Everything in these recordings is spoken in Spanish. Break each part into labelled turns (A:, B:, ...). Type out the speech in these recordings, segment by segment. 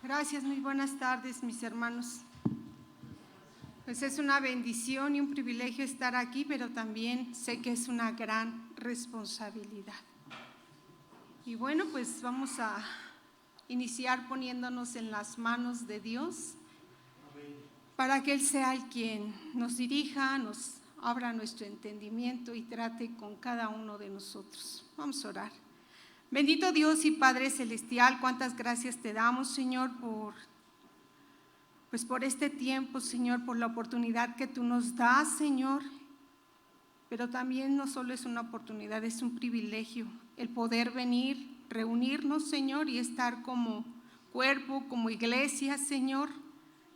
A: Gracias, muy buenas tardes, mis hermanos. Pues es una bendición y un privilegio estar aquí, pero también sé que es una gran responsabilidad. Y bueno, pues vamos a iniciar poniéndonos en las manos de Dios para que Él sea el quien nos dirija, nos abra nuestro entendimiento y trate con cada uno de nosotros. Vamos a orar. Bendito Dios y Padre Celestial, cuántas gracias te damos, Señor, por este tiempo, Señor, por la oportunidad que tú nos das, Señor. Pero también no solo es una oportunidad, es un privilegio el poder venir, reunirnos, Señor, y estar como cuerpo, como iglesia, Señor,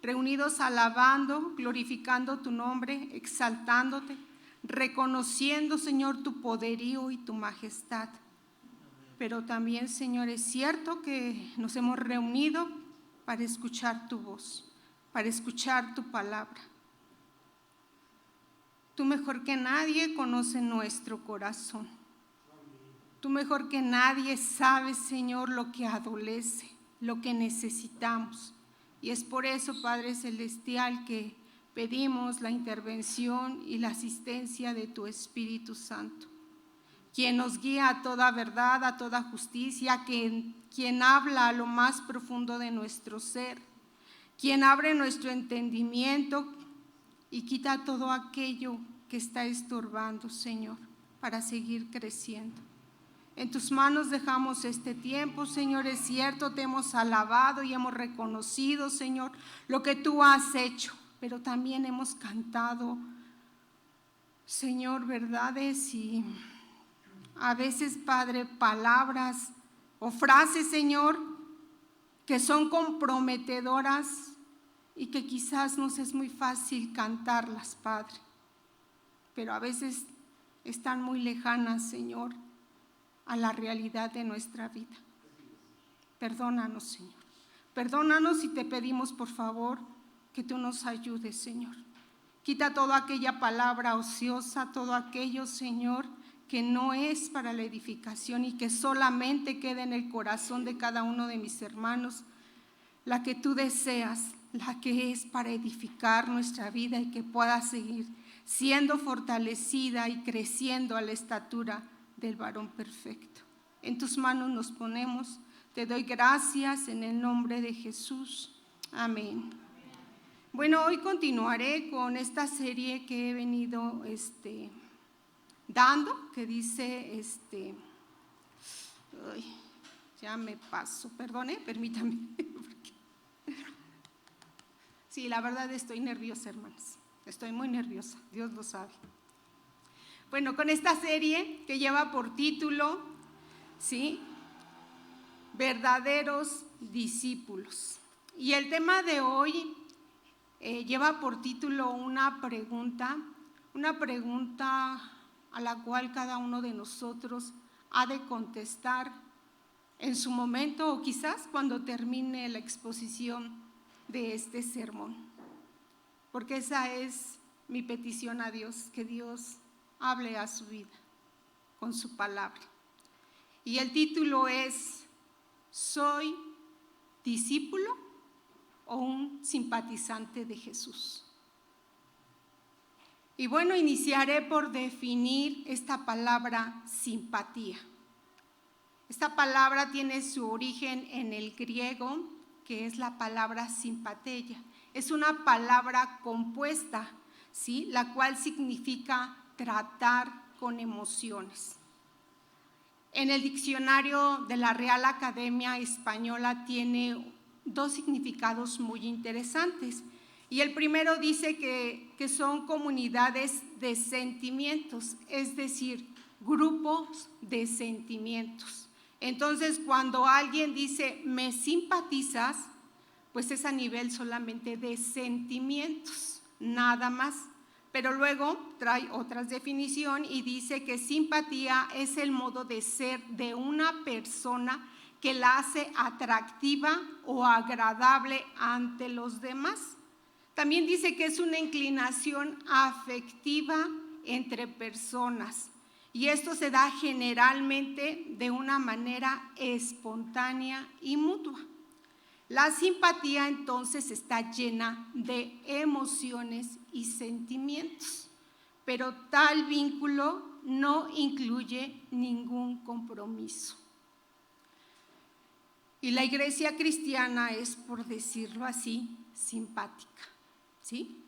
A: reunidos alabando, glorificando tu nombre, exaltándote, reconociendo, Señor, tu poderío y tu majestad. Pero también, Señor, es cierto que nos hemos reunido para escuchar tu voz, para escuchar tu palabra. Tú mejor que nadie conoces nuestro corazón. Tú mejor que nadie sabes, Señor, lo que adolece, lo que necesitamos. Y es por eso, Padre Celestial, que pedimos la intervención y la asistencia de tu Espíritu Santo, quien nos guía a toda verdad, a toda justicia, quien habla a lo más profundo de nuestro ser, quien abre nuestro entendimiento y quita todo aquello que está estorbando, Señor, para seguir creciendo. En tus manos dejamos este tiempo, Señor. Es cierto, te hemos alabado y hemos reconocido, Señor, lo que tú has hecho, pero también hemos cantado, Señor, verdades y a veces, Padre, palabras o frases, Señor, que son comprometedoras y que quizás nos es muy fácil cantarlas, Padre, pero a veces están muy lejanas, Señor, a la realidad de nuestra vida. Perdónanos, Señor. Perdónanos y te pedimos, por favor, que tú nos ayudes, Señor. Quita toda aquella palabra ociosa, todo aquello, Señor, que no es para la edificación y que solamente quede en el corazón de cada uno de mis hermanos, la que tú deseas, la que es para edificar nuestra vida y que pueda seguir siendo fortalecida y creciendo a la estatura del varón perfecto. En tus manos nos ponemos, te doy gracias en el nombre de Jesús. Amén. Bueno, hoy continuaré con esta serie que he venido dando, que dice, ya me paso, perdone, permítame. Sí, la verdad estoy nerviosa, hermanos, estoy muy nerviosa, Dios lo sabe. Bueno, con esta serie que lleva por título, ¿sí?, verdaderos discípulos. Y el tema de hoy lleva por título una pregunta a la cual cada uno de nosotros ha de contestar en su momento o quizás cuando termine la exposición de este sermón. Porque esa es mi petición a Dios, que Dios hable a su vida con su palabra. Y el título es: ¿soy discípulo o un simpatizante de Jesús? Y bueno, iniciaré por definir esta palabra simpatía. Esta palabra tiene su origen en el griego, que es la palabra simpateia. Es una palabra compuesta, ¿sí?, la cual significa tratar con emociones. En el diccionario de la Real Academia Española tiene dos significados muy interesantes. Y el primero dice que son comunidades de sentimientos, es decir, grupos de sentimientos. Entonces, cuando alguien dice me simpatizas, pues es a nivel solamente de sentimientos, nada más. Pero luego trae otra definición y dice que simpatía es el modo de ser de una persona que la hace atractiva o agradable ante los demás. También dice que es una inclinación afectiva entre personas y esto se da generalmente de una manera espontánea y mutua. La simpatía entonces está llena de emociones y sentimientos, pero tal vínculo no incluye ningún compromiso. Y la iglesia cristiana es, por decirlo así, simpática, ¿sí?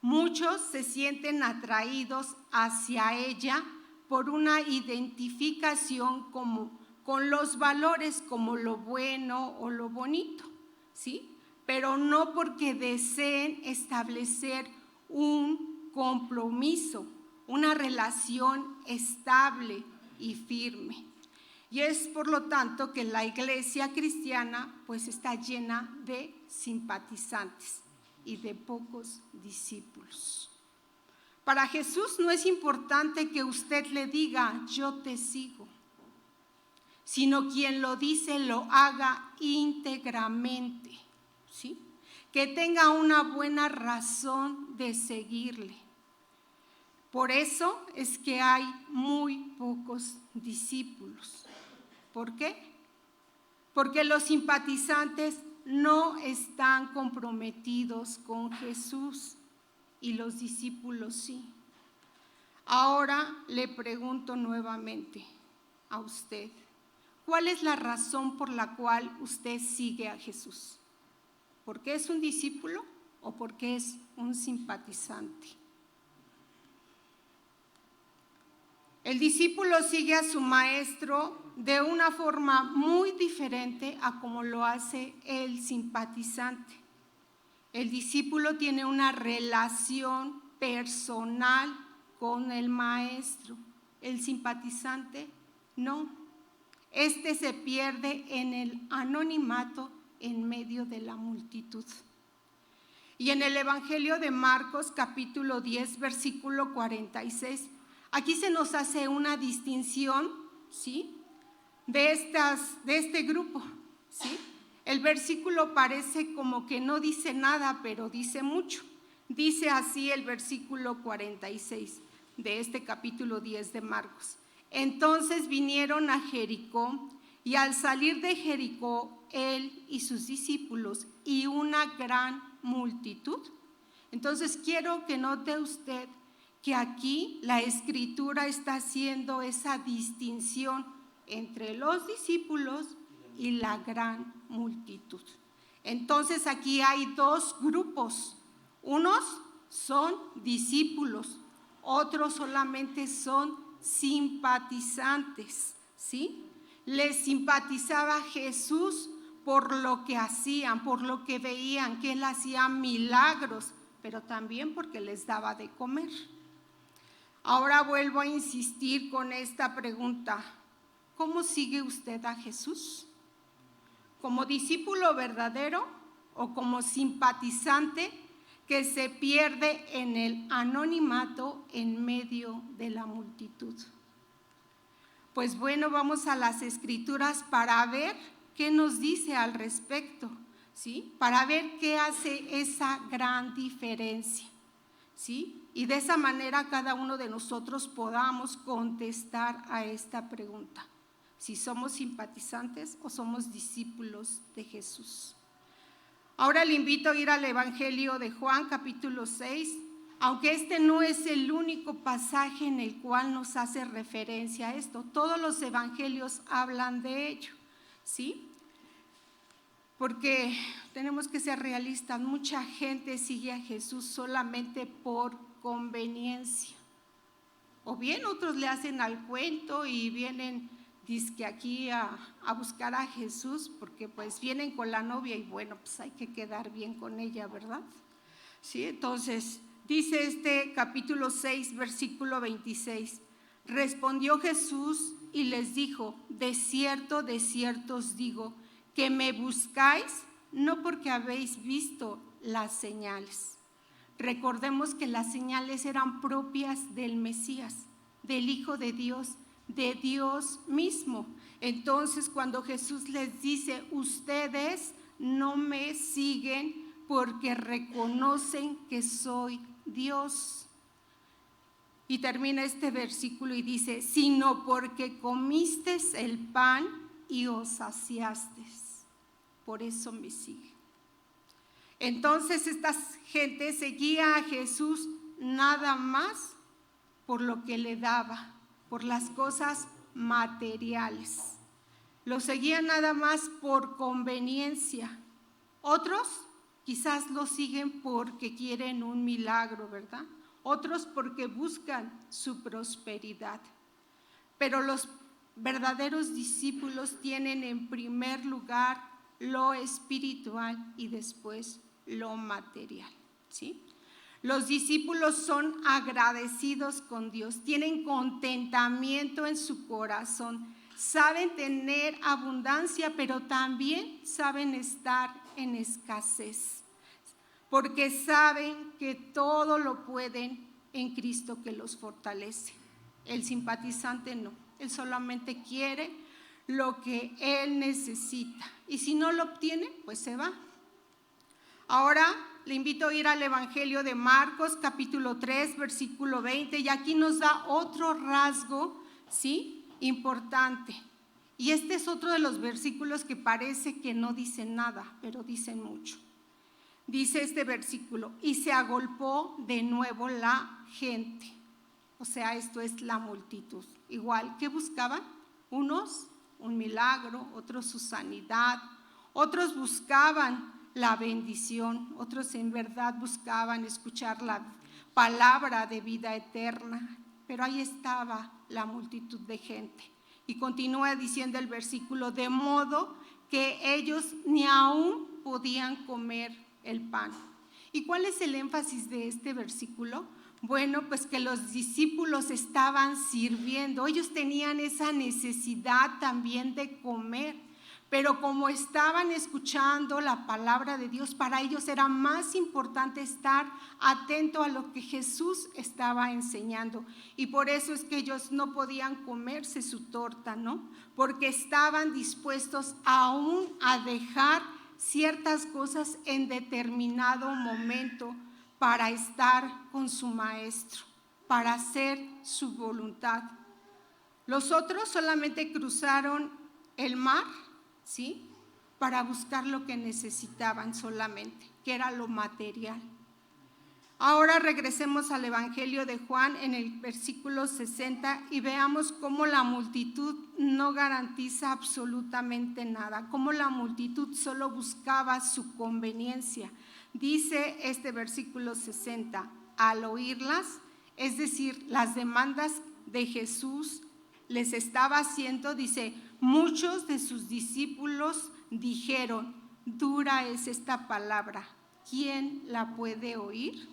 A: Muchos se sienten atraídos hacia ella por una identificación con los valores como lo bueno o lo bonito, ¿sí? Pero no porque deseen establecer un compromiso, una relación estable y firme. Y es por lo tanto que la iglesia cristiana pues está llena de simpatizantes y de pocos discípulos. Para Jesús no es importante que usted le diga yo te sigo, sino quien lo dice lo haga íntegramente, ¿sí? Que tenga una buena razón de seguirle. Por eso es que hay muy pocos discípulos. ¿Por qué? Porque los simpatizantes no están comprometidos con Jesús y los discípulos sí. Ahora le pregunto nuevamente a usted, ¿cuál es la razón por la cual usted sigue a Jesús? ¿Por qué es un discípulo o porque es un simpatizante? El discípulo sigue a su maestro de una forma muy diferente a como lo hace el simpatizante. El discípulo tiene una relación personal con el maestro. El simpatizante no. Este se pierde en el anonimato en medio de la multitud. Y en el Evangelio de Marcos, capítulo 10, versículo 46, aquí se nos hace una distinción, ¿sí?, de este grupo, ¿sí? El versículo parece como que no dice nada, pero dice mucho. Dice así el versículo 46 de este capítulo 10 de Marcos. Entonces vinieron a Jericó, y al salir de Jericó, él y sus discípulos y una gran multitud. Entonces quiero que note usted que aquí la Escritura está haciendo esa distinción entre los discípulos y la gran multitud. Entonces aquí hay dos grupos. Unos son discípulos, otros solamente son simpatizantes, ¿sí? Les simpatizaba Jesús por lo que hacían, por lo que veían, que él hacía milagros, pero también porque les daba de comer. Ahora vuelvo a insistir con esta pregunta: ¿cómo sigue usted a Jesús? ¿Como discípulo verdadero o como simpatizante que se pierde en el anonimato en medio de la multitud? Pues bueno, vamos a las Escrituras para ver qué nos dice al respecto, ¿sí? Para ver qué hace esa gran diferencia, ¿sí? Y de esa manera cada uno de nosotros podamos contestar a esta pregunta: si somos simpatizantes o somos discípulos de Jesús. Ahora le invito a ir al Evangelio de Juan, capítulo 6, aunque este no es el único pasaje en el cual nos hace referencia a esto. Todos los evangelios hablan de ello, ¿sí? Porque tenemos que ser realistas, mucha gente sigue a Jesús solamente por conveniencia. O bien otros le hacen al cuento y vienen dizque aquí a buscar a Jesús porque pues vienen con la novia y bueno, pues hay que quedar bien con ella, ¿verdad? Sí, entonces dice este capítulo 6, versículo 26. Respondió Jesús y les dijo: de cierto os digo, que me buscáis no porque habéis visto las señales. Recordemos que las señales eran propias del Mesías, del Hijo de Dios mismo. Entonces, cuando Jesús les dice: ustedes no me siguen porque reconocen que soy Dios. Y termina este versículo y dice: sino porque comisteis el pan y os saciasteis. por eso me sigue. Entonces esta gente seguía a Jesús nada más por lo que le daba, por las cosas materiales. Lo seguían nada más por conveniencia. Otros quizás lo siguen porque quieren un milagro, ¿verdad? Otros porque buscan su prosperidad. Pero los verdaderos discípulos tienen en primer lugar lo espiritual y después lo material, ¿sí? Los discípulos son agradecidos con Dios, tienen contentamiento en su corazón, saben tener abundancia, pero también saben estar en escasez, porque saben que todo lo pueden en Cristo que los fortalece. El simpatizante no, él solamente quiere lo que él necesita, y si no lo obtiene, pues se va. Ahora le invito a ir al Evangelio de Marcos, capítulo 3, versículo 20, y aquí nos da otro rasgo, ¿sí?, importante. Y este es otro de los versículos que parece que no dicen nada, pero dicen mucho. Dice este versículo: y se agolpó de nuevo la gente. O sea, esto es la multitud. Igual, ¿qué buscaban? Unos un milagro, otros su sanidad, otros buscaban la bendición, otros en verdad buscaban escuchar la palabra de vida eterna, pero ahí estaba la multitud de gente. Y continúa diciendo el versículo: de modo que ellos ni aún podían comer el pan. ¿Y cuál es el énfasis de este versículo? Bueno, pues que los discípulos estaban sirviendo, ellos tenían esa necesidad también de comer, pero como estaban escuchando la palabra de Dios, para ellos era más importante estar atento a lo que Jesús estaba enseñando, y por eso es que ellos no podían comerse su torta, ¿no? Porque estaban dispuestos aún a dejar ciertas cosas en determinado momento para estar con su maestro, para hacer su voluntad. Los otros solamente cruzaron el mar, ¿sí?, para buscar lo que necesitaban solamente, que era lo material. Ahora regresemos al Evangelio de Juan en el versículo 60 y veamos cómo la multitud no garantiza absolutamente nada, cómo la multitud solo buscaba su conveniencia. Dice este versículo 60, al oírlas, es decir, las demandas de Jesús les estaba haciendo, dice, muchos de sus discípulos dijeron: dura es esta palabra, ¿quién la puede oír?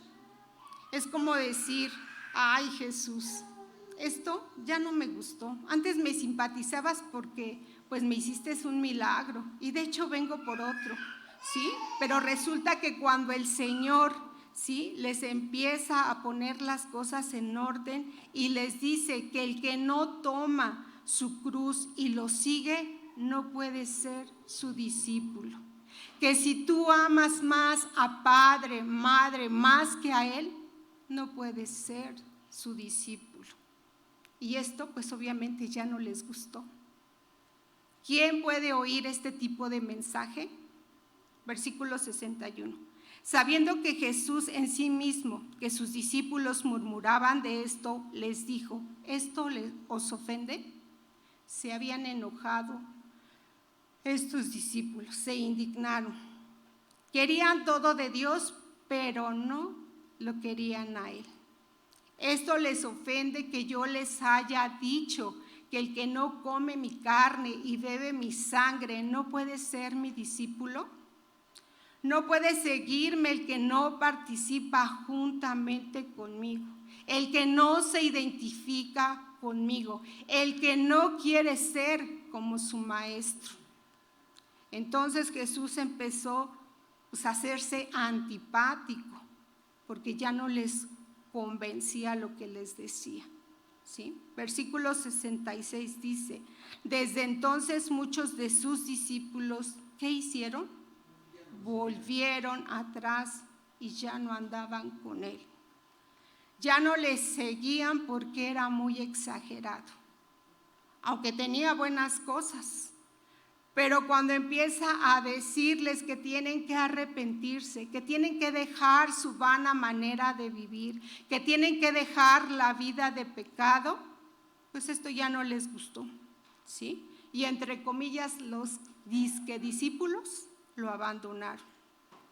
A: Es como decir: ay, Jesús, esto ya no me gustó. Antes me simpatizabas porque pues me hiciste un milagro y de hecho vengo por otro, ¿sí? Pero resulta que cuando el Señor, ¿sí?, les empieza a poner las cosas en orden y les dice que el que no toma su cruz y lo sigue no puede ser su discípulo. Que si tú amas más a padre, madre, más que a él, no puedes ser su discípulo. Y esto pues obviamente ya no les gustó. ¿Quién puede oír este tipo de mensaje? Versículo 61. Sabiendo que Jesús en sí mismo, que sus discípulos murmuraban de esto, les dijo: ¿esto os ofende? Se habían enojado estos discípulos, se indignaron. Querían todo de Dios, pero no lo querían a él. ¿Esto les ofende que yo les haya dicho que el que no come mi carne y bebe mi sangre no puede ser mi discípulo? No puede seguirme el que no participa juntamente conmigo, el que no se identifica conmigo, el que no quiere ser como su maestro. Entonces Jesús empezó a hacerse antipático, porque ya no les convencía lo que les decía, ¿sí? Versículo 66 dice: desde entonces muchos de sus discípulos, ¿qué hicieron? Volvieron atrás y ya no andaban con él. Ya no les seguían porque era muy exagerado, aunque tenía buenas cosas. Pero cuando empieza a decirles que tienen que arrepentirse, que tienen que dejar su vana manera de vivir, que tienen que dejar la vida de pecado, pues esto ya no les gustó, ¿sí? Y entre comillas los disque discípulos lo abandonaron,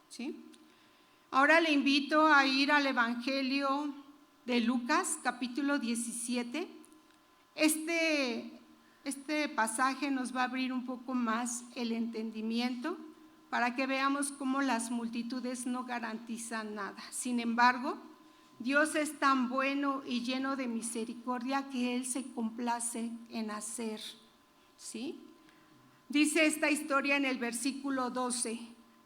A: ¿sí? Ahora le invito a ir al Evangelio de Lucas, capítulo 17. Este pasaje nos va a abrir un poco más el entendimiento para que veamos cómo las multitudes no garantizan nada. Sin embargo, Dios es tan bueno y lleno de misericordia que Él se complace en hacer, ¿sí? Dice esta historia en el versículo 12: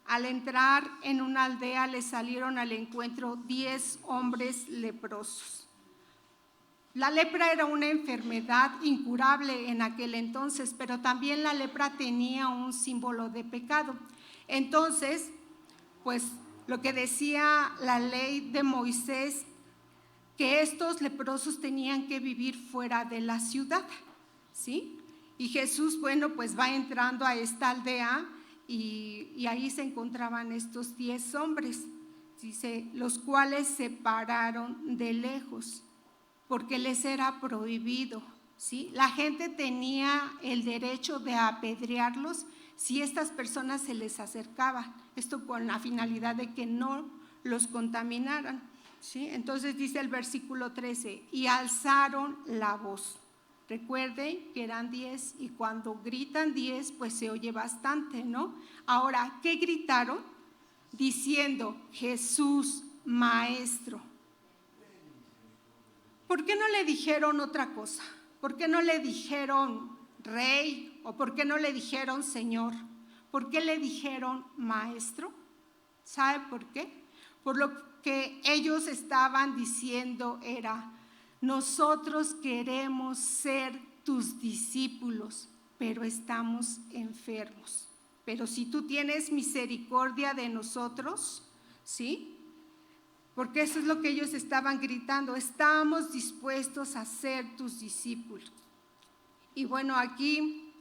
A: al entrar en una aldea le salieron al encuentro 10 hombres leprosos. La lepra era una enfermedad incurable en aquel entonces, pero también la lepra tenía un símbolo de pecado. Entonces, pues lo que decía la ley de Moisés, que estos leprosos tenían que vivir fuera de la ciudad, ¿sí? Y Jesús, bueno, pues va entrando a esta aldea y ahí se encontraban estos 10 hombres, dice, los cuales se pararon de lejos, porque les era prohibido, ¿sí? La gente tenía el derecho de apedrearlos si estas personas se les acercaban, esto con la finalidad de que no los contaminaran, ¿sí? Entonces dice el versículo 13, y alzaron la voz. Recuerden que eran 10 y cuando gritan 10 pues se oye bastante, ¿no? Ahora, ¿qué gritaron? Diciendo, Jesús, Maestro. ¿Por qué no le dijeron otra cosa? ¿Por qué no le dijeron Rey? ¿O por qué no le dijeron Señor? ¿Por qué le dijeron Maestro? ¿Sabe por qué? Por lo que ellos estaban diciendo era, nosotros queremos ser tus discípulos, pero estamos enfermos. Pero si tú tienes misericordia de nosotros, ¿sí? Porque eso es lo que ellos estaban gritando, estamos dispuestos a ser tus discípulos. Y bueno, aquí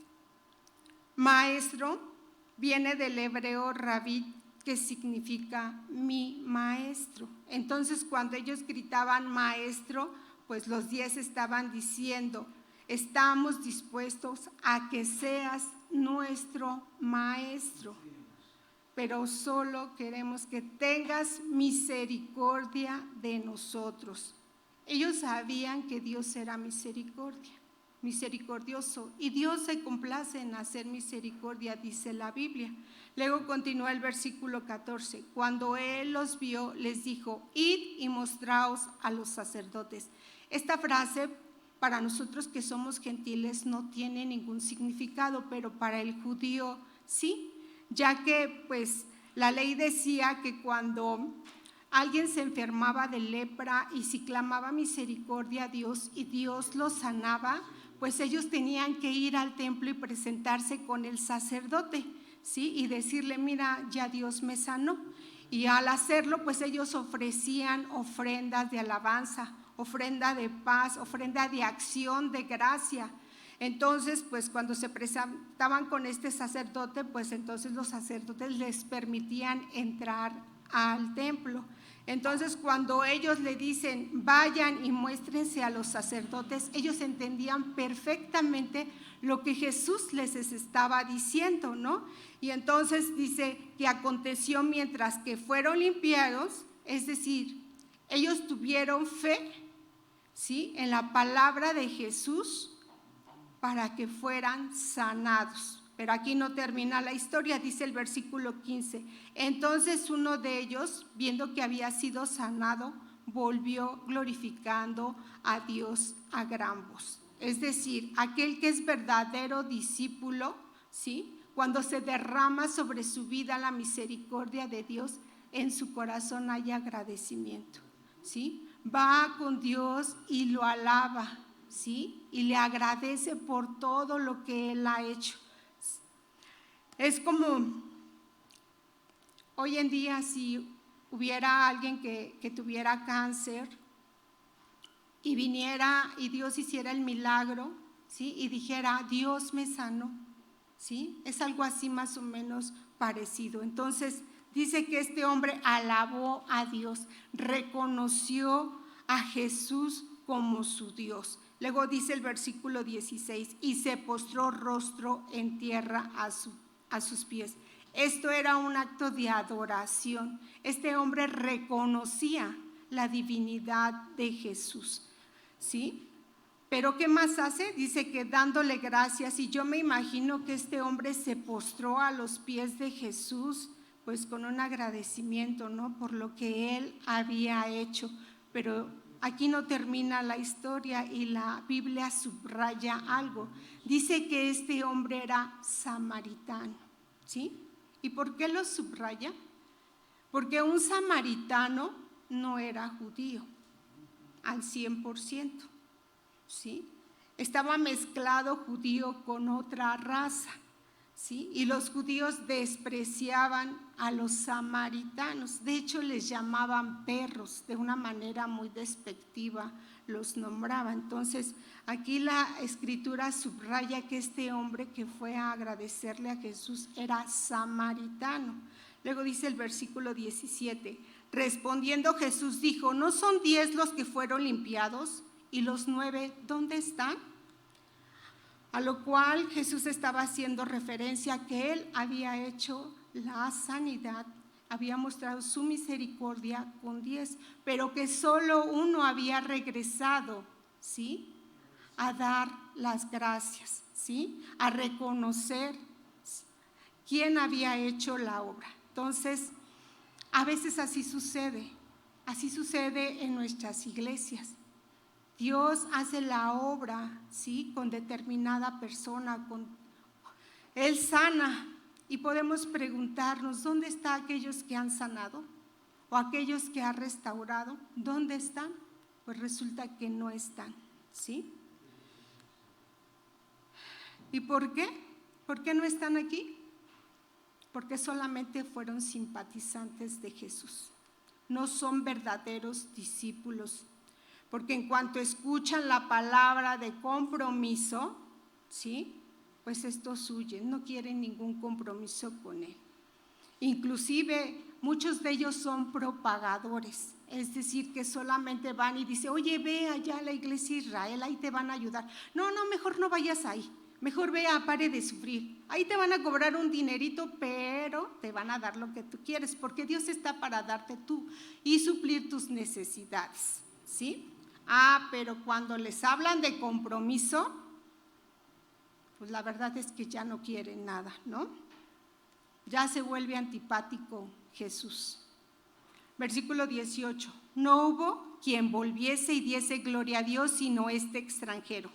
A: maestro viene del hebreo rabí, que significa mi maestro. Entonces cuando ellos gritaban maestro, pues los 10 estaban diciendo, estamos dispuestos a que seas nuestro maestro, pero solo queremos que tengas misericordia de nosotros. Ellos sabían que Dios era misericordioso, y Dios se complace en hacer misericordia, dice la Biblia. Luego continúa el versículo 14, cuando Él los vio, les dijo, id y mostraos a los sacerdotes. Esta frase para nosotros que somos gentiles no tiene ningún significado, pero para el judío sí, ya que pues la ley decía que cuando alguien se enfermaba de lepra y si clamaba misericordia a Dios y Dios lo sanaba, pues ellos tenían que ir al templo y presentarse con el sacerdote, ¿sí? Y decirle, mira, ya Dios me sanó. Y al hacerlo, pues ellos ofrecían ofrendas de alabanza, ofrenda de paz, ofrenda de acción de gracia. Entonces, pues cuando se presentaban con este sacerdote, pues entonces los sacerdotes les permitían entrar al templo. Entonces, cuando ellos le dicen, vayan y muéstrense a los sacerdotes, ellos entendían perfectamente lo que Jesús les estaba diciendo, ¿no? Y entonces dice que aconteció mientras que fueron limpiados, es decir, ellos tuvieron fe, ¿sí?, en la palabra de Jesús para que fueran sanados. Pero aquí no termina la historia, dice el versículo 15. Entonces uno de ellos, viendo que había sido sanado, volvió glorificando a Dios a gran voz. Es decir, aquel que es verdadero discípulo, ¿sí?, cuando se derrama sobre su vida la misericordia de Dios, en su corazón hay agradecimiento, ¿sí? Va con Dios y lo alaba, ¿sí? Y le agradece por todo lo que Él ha hecho. Es como hoy en día si hubiera alguien que tuviera cáncer y viniera y Dios hiciera el milagro, ¿sí?, y dijera, Dios me sanó. ¿sí? Es algo así más o menos parecido. Entonces dice que este hombre alabó a Dios, reconoció a Jesús como su Dios. Luego dice el versículo 16, y se postró rostro en tierra a sus pies. Esto era un acto de adoración. Este hombre reconocía la divinidad de Jesús, ¿sí? Pero ¿qué más hace? Dice que dándole gracias, y yo me imagino que este hombre se postró a los pies de Jesús, pues con un agradecimiento, ¿no? Por lo que él había hecho. Pero aquí no termina la historia y la Biblia subraya algo. Dice que este hombre era samaritano, ¿sí? ¿Y por qué lo subraya? Porque un samaritano no era judío al 100%, ¿sí? Estaba mezclado judío con otra raza, ¿sí? Y los judíos despreciaban a los samaritanos. De hecho, les llamaban perros, de una manera muy despectiva los nombraba. Entonces, aquí la escritura subraya que este hombre que fue a agradecerle a Jesús era samaritano. Luego dice el versículo 17, respondiendo Jesús dijo, ¿no son 10 los que fueron limpiados? ¿Y los 9 dónde están? A lo cual Jesús estaba haciendo referencia a que él había hecho la sanidad, había mostrado su misericordia con 10, pero que solo uno había regresado, ¿sí? A dar las gracias, ¿sí? A reconocer quién había hecho la obra. Entonces, a veces así sucede en nuestras iglesias. Dios hace la obra, ¿sí? Con determinada persona, Él sana, y podemos preguntarnos, ¿dónde están aquellos que han sanado? ¿O aquellos que ha restaurado? ¿Dónde están? Pues resulta que no están, ¿sí? ¿Y por qué? ¿Por qué no están aquí? Porque solamente fueron simpatizantes de Jesús, no son verdaderos discípulos. Porque en cuanto escuchan la palabra de compromiso, ¿sí? Pues estos huyen, no quieren ningún compromiso con él. Inclusive muchos de ellos son propagadores, es decir, que solamente van y dicen, oye, ve allá a la iglesia Israel, ahí te van a ayudar. No, mejor no vayas ahí, mejor ve a Pare de Sufrir. Ahí te van a cobrar un dinerito, pero te van a dar lo que tú quieres, porque Dios está para darte tú y suplir tus necesidades, ¿sí? Pero cuando les hablan de compromiso, pues la verdad es que ya no quieren nada, ¿no? Ya se vuelve antipático Jesús. Versículo 18, no hubo quien volviese y diese gloria a Dios sino este extranjero.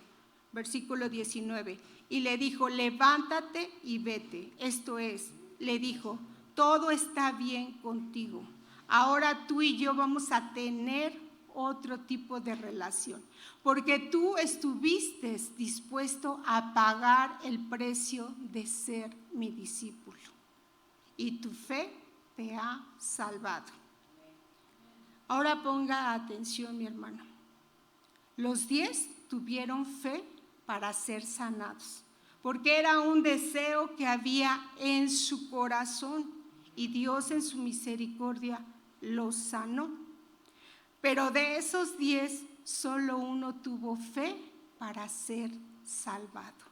A: Versículo 19, y le dijo, levántate y vete. Esto es, le dijo, todo está bien contigo. Ahora tú y yo vamos a tener otro tipo de relación, porque tú estuviste dispuesto a pagar el precio de ser mi discípulo y tu fe te ha salvado. Ahora ponga atención, mi hermano. Los 10 tuvieron fe para ser sanados, porque era un deseo que había en su corazón y Dios en su misericordia los sanó. Pero de esos 10, solo uno tuvo fe para ser salvado.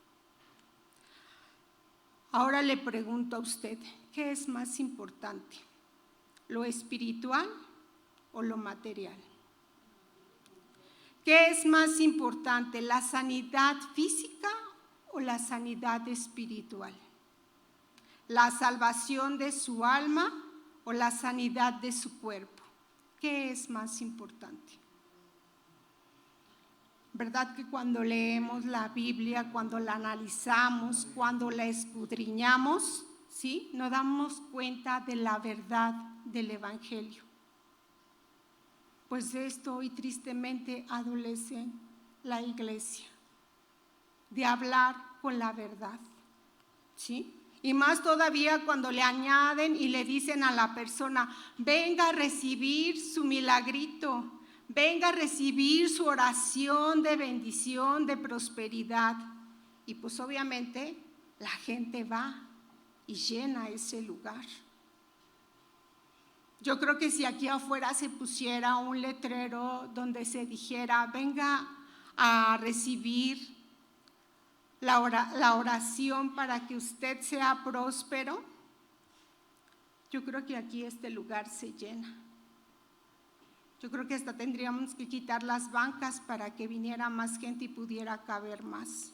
A: Ahora le pregunto a usted, ¿qué es más importante? ¿Lo espiritual o lo material? ¿Qué es más importante, la sanidad física o la sanidad espiritual? ¿La salvación de su alma o la sanidad de su cuerpo? ¿Qué es más importante? ¿Verdad que cuando leemos la Biblia, cuando la analizamos, cuando la escudriñamos, ¿sí? Nos damos cuenta de la verdad del Evangelio? Pues de esto hoy tristemente adolece la iglesia, de hablar con la verdad, ¿sí? Y más todavía cuando le añaden y le dicen a la persona, venga a recibir su milagrito, venga a recibir su oración de bendición, de prosperidad. Y pues obviamente la gente va y llena ese lugar. Yo creo que si aquí afuera se pusiera un letrero donde se dijera, venga a recibir la oración para que usted sea próspero, yo creo que aquí este lugar se llena. Yo creo que hasta tendríamos que quitar las bancas para que viniera más gente y pudiera caber más.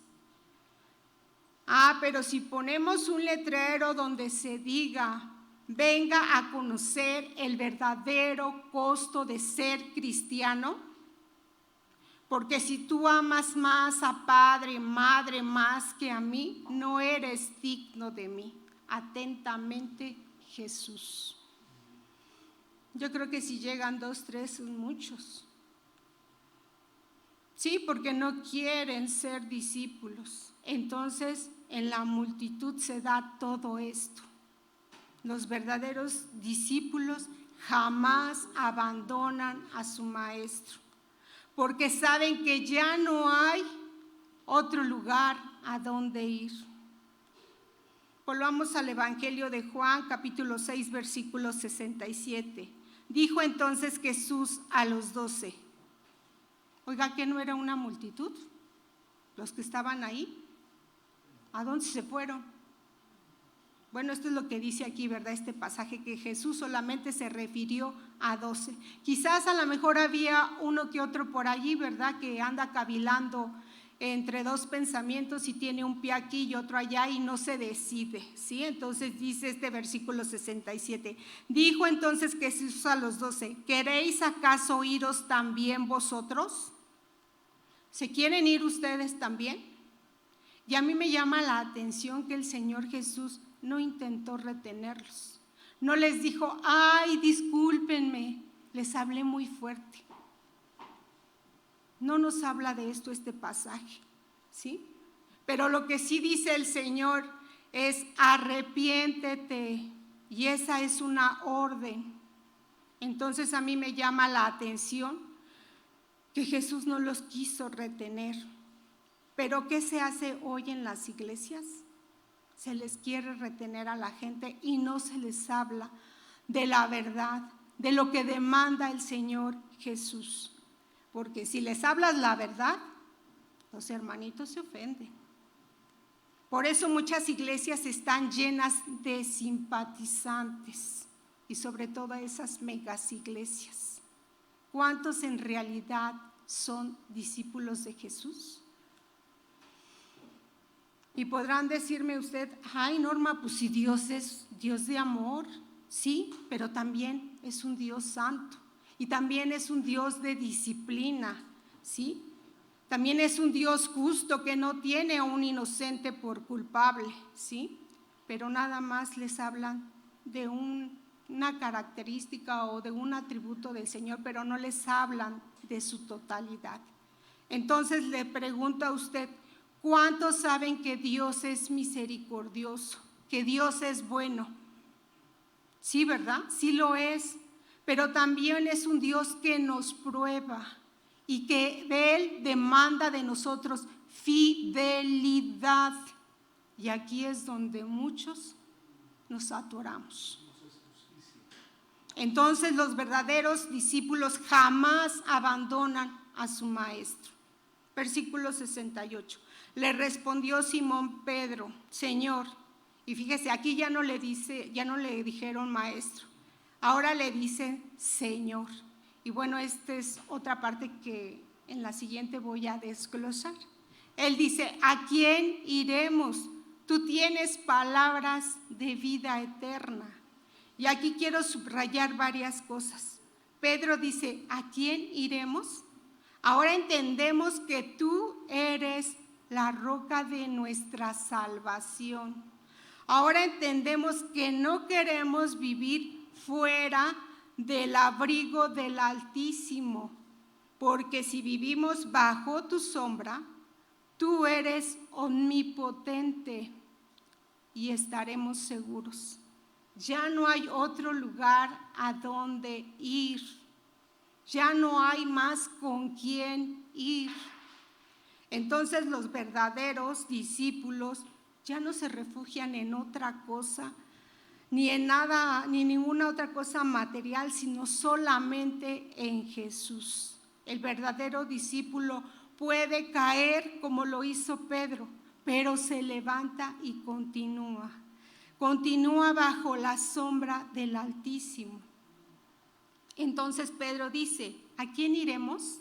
A: Pero si ponemos un letrero donde se diga, venga a conocer el verdadero costo de ser cristiano, porque si tú amas más a padre, madre, más que a mí, no eres digno de mí. Atentamente, Jesús. Yo creo que si llegan 2, 3 son muchos. Sí, porque no quieren ser discípulos. Entonces, en la multitud se da todo esto. Los verdaderos discípulos jamás abandonan a su maestro, porque saben que ya no hay otro lugar a donde ir. Volvamos al Evangelio de Juan, capítulo 6, versículo 67. Dijo entonces Jesús a los 12. Oiga, ¿que no era una multitud? Los que estaban ahí, ¿a dónde se fueron? Bueno, esto es lo que dice aquí, ¿verdad? Este pasaje, que Jesús solamente se refirió a 12. Quizás a lo mejor había uno que otro por allí, ¿verdad? Que anda cavilando entre dos pensamientos y tiene un pie aquí y otro allá y no se decide, ¿sí? Entonces dice este versículo 67. Dijo entonces Jesús a los 12, ¿queréis acaso iros también vosotros? ¿Se quieren ir ustedes también? Y a mí me llama la atención que el Señor Jesús no intentó retenerlos. No les dijo, ay, discúlpenme, les hablé muy fuerte. No nos habla de esto este pasaje, ¿sí? Pero lo que sí dice el Señor es arrepiéntete, y esa es una orden. Entonces a mí me llama la atención que Jesús no los quiso retener. Pero ¿qué se hace hoy en las iglesias? Se les quiere retener a la gente y no se les habla de la verdad, de lo que demanda el Señor Jesús. Porque si les hablas la verdad, los hermanitos se ofenden. Por eso muchas iglesias están llenas de simpatizantes y sobre todo esas megas iglesias. ¿Cuántos en realidad son discípulos de Jesús? Y podrán decirme usted, ay Norma, pues si Dios es Dios de amor, sí, pero también es un Dios santo y también es un Dios de disciplina, sí. También es un Dios justo que no tiene a un inocente por culpable, sí. Pero nada más les hablan de una característica o de un atributo del Señor, pero no les hablan de su totalidad. Entonces le pregunto a usted, ¿cuántos saben que Dios es misericordioso, que Dios es bueno? Sí, ¿verdad? Sí lo es, pero también es un Dios que nos prueba y que Él demanda de nosotros fidelidad. Y aquí es donde muchos nos atoramos. Entonces los verdaderos discípulos jamás abandonan a su maestro. Versículo 68. Le respondió Simón Pedro, Señor, y fíjese, aquí ya no le dijeron maestro, ahora le dicen Señor. Y bueno, esta es otra parte que en la siguiente voy a desglosar. Él dice, ¿a quién iremos? Tú tienes palabras de vida eterna. Y aquí quiero subrayar varias cosas. Pedro dice, ¿a quién iremos? Ahora entendemos que tú eres la roca de nuestra salvación. Ahora entendemos que no queremos vivir fuera del abrigo del Altísimo, porque si vivimos bajo tu sombra, tú eres omnipotente y estaremos seguros. Ya no hay otro lugar a donde ir. Ya no hay más con quién ir. Entonces los verdaderos discípulos Ya no se refugian en otra cosa, ni en nada, ni ninguna otra cosa material, sino solamente en Jesús. El verdadero discípulo puede caer como lo hizo Pedro, pero se levanta y continúa. Continúa bajo la sombra del Altísimo. Entonces Pedro dice: ¿a quién iremos?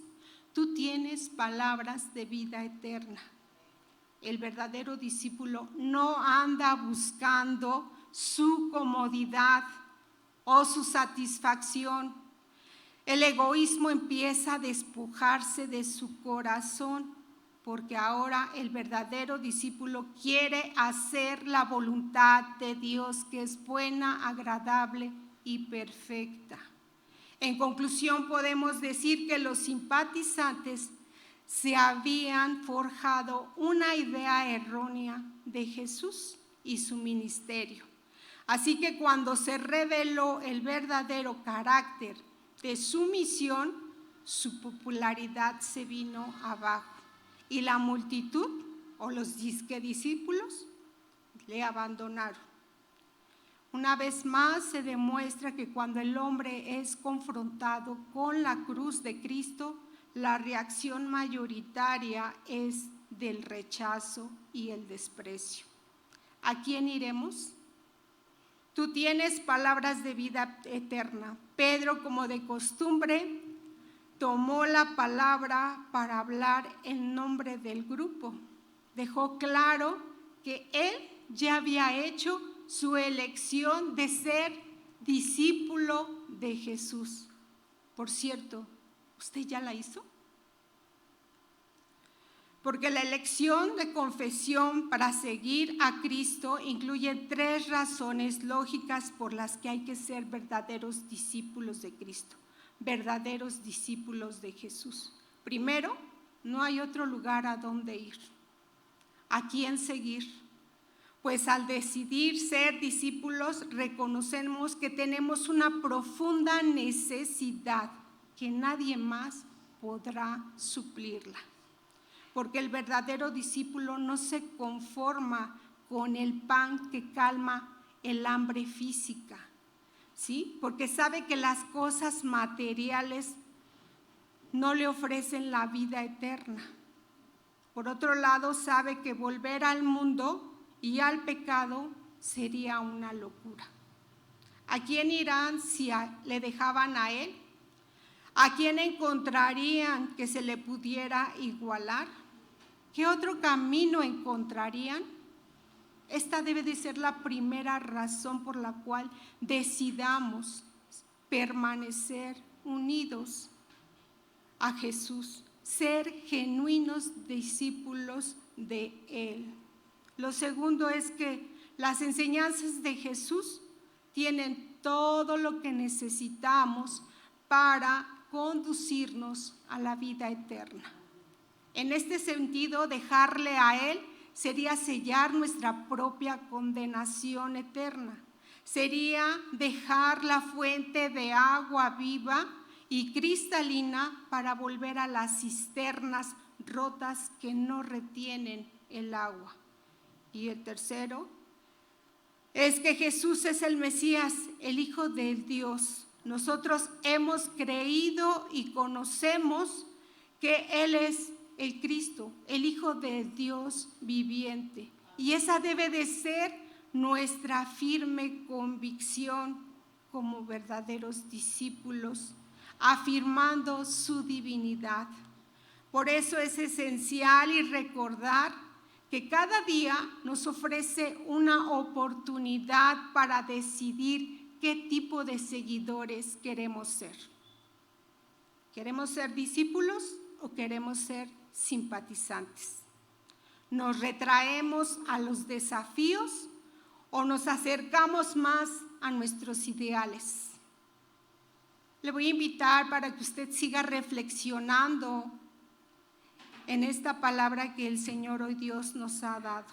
A: Tú tienes palabras de vida eterna. El verdadero discípulo no anda buscando su comodidad o su satisfacción. El egoísmo empieza a despojarse de su corazón, porque ahora el verdadero discípulo quiere hacer la voluntad de Dios, que es buena, agradable y perfecta. En conclusión, podemos decir que los simpatizantes se habían forjado una idea errónea de Jesús y su ministerio. Así que cuando se reveló el verdadero carácter de su misión, su popularidad se vino abajo y la multitud o los discípulos le abandonaron. Una vez más se demuestra que cuando el hombre es confrontado con la cruz de Cristo, la reacción mayoritaria es del rechazo y el desprecio. ¿A quién iremos? Tú tienes palabras de vida eterna. Pedro, como de costumbre, tomó la palabra para hablar en nombre del grupo. Dejó claro que él ya había hecho su elección de ser discípulo de Jesús. Por cierto, ¿usted ya la hizo? Porque la elección de confesión para seguir a Cristo incluye 3 razones lógicas por las que hay que ser verdaderos discípulos de Cristo, verdaderos discípulos de Jesús. Primero, no hay otro lugar a donde ir. ¿A quién seguir? Pues al decidir ser discípulos reconocemos que tenemos una profunda necesidad que nadie más podrá suplirla. Porque el verdadero discípulo no se conforma con el pan que calma el hambre física, ¿sí? Porque sabe que las cosas materiales no le ofrecen la vida eterna. Por otro lado, sabe que volver al mundo y al pecado sería una locura. ¿A quién irán si le dejaban a él? ¿A quién encontrarían que se le pudiera igualar? ¿Qué otro camino encontrarían? Esta debe de ser la primera razón por la cual decidamos permanecer unidos a Jesús, ser genuinos discípulos de Él. Lo segundo es que las enseñanzas de Jesús tienen todo lo que necesitamos para conducirnos a la vida eterna. En este sentido, dejarle a Él sería sellar nuestra propia condenación eterna. Sería dejar la fuente de agua viva y cristalina para volver a las cisternas rotas que no retienen el agua. Y el tercero es que Jesús es el Mesías, el Hijo de Dios. Nosotros hemos creído y conocemos que Él es el Cristo, el Hijo de Dios viviente. Y esa debe de ser nuestra firme convicción como verdaderos discípulos, afirmando su divinidad. Por eso es esencial y recordar que cada día nos ofrece una oportunidad para decidir qué tipo de seguidores queremos ser. ¿Queremos ser discípulos o queremos ser simpatizantes? ¿Nos retraemos a los desafíos o nos acercamos más a nuestros ideales? Le voy a invitar para que usted siga reflexionando en esta palabra que el Señor hoy Dios nos ha dado.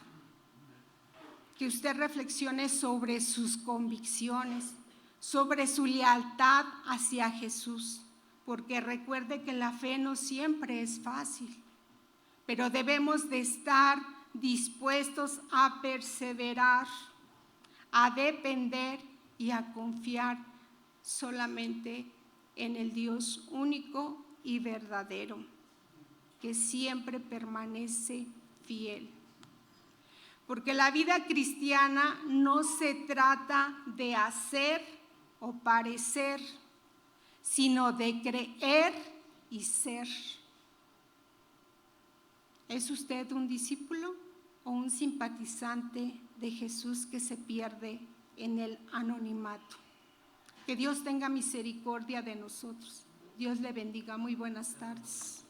A: Que usted reflexione sobre sus convicciones, sobre su lealtad hacia Jesús, porque recuerde que la fe no siempre es fácil, pero debemos de estar dispuestos a perseverar, a depender y a confiar solamente en el Dios único y verdadero, que siempre permanece fiel. Porque la vida cristiana no se trata de hacer o parecer, sino de creer y ser. ¿Es usted un discípulo o un simpatizante de Jesús que se pierde en el anonimato? Que Dios tenga misericordia de nosotros. Dios le bendiga. Muy buenas tardes.